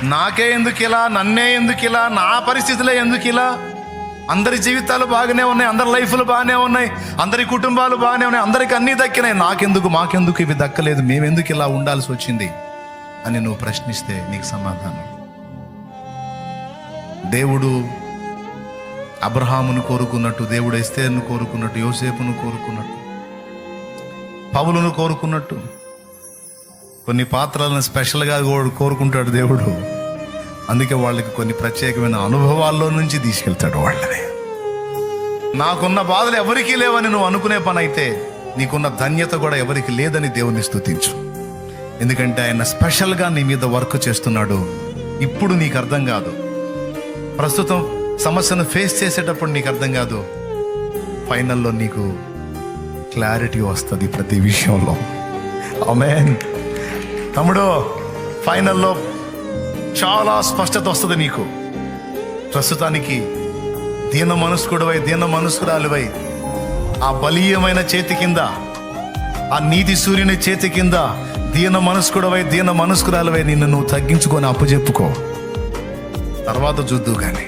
నాకే ఎందుకు ఇలా, నన్నే ఎందుకు ఇలా, నా పరిస్థితులే ఎందుకు ఇలా? అందరి జీవితాలు బాగానే ఉన్నాయి, అందరి లైఫ్లు బాగానే ఉన్నాయి, అందరి కుటుంబాలు బాగానే ఉన్నాయి, అందరికి అన్నీ దక్కినాయి, నాకెందుకు, మాకెందుకు ఇవి దక్కలేదు, మేమెందుకు ఇలా ఉండాల్సి వచ్చింది అని నువ్వు ప్రశ్నిస్తే నీకు సమాధానం. దేవుడు అబ్రహామును కోరుకున్నట్టు, దేవుడు ఎస్తేరును కోరుకున్నట్టు, యోసేపును కోరుకున్నట్టు, పౌలును కోరుకున్నట్టు కొన్ని పాత్రలను స్పెషల్గా కోరుకుంటాడు దేవుడు. అందుకే వాళ్ళకి కొన్ని ప్రత్యేకమైన అనుభవాల్లో నుంచి తీసుకెళ్తాడు వాళ్ళని. నాకున్న బాధలు ఎవరికీ లేవని నువ్వు అనుకునే పని అయితే నీకున్న ధన్యత కూడా ఎవరికి లేదని దేవుని స్తుతించు. ఎందుకంటే ఆయన స్పెషల్గా నీ మీద వర్క్ చేస్తున్నాడు. ఇప్పుడు నీకు అర్థం కాదు, ప్రస్తుతం సమస్యను ఫేస్ చేసేటప్పుడు నీకు అర్థం కాదు, ఫైనల్లో నీకు క్లారిటీ వస్తుంది ప్రతి విషయంలో. ఆమేన్. తమ్ముడు, ఫైనల్లో చాలా స్పష్టత వస్తుంది నీకు. ప్రస్తుతానికి దీన మనస్కుడివై, దీన మనస్కురాలివై ఆ బలీయమైన చేతి కింద, ఆ నీతి సూర్యుని చేతి కింద దీన మనస్కుడివై, దీన మనస్కురాలివై నిన్ను నువ్వు తగ్గించుకొని అప్పచెప్పుకో. తర్వాత చూద్దు కానీ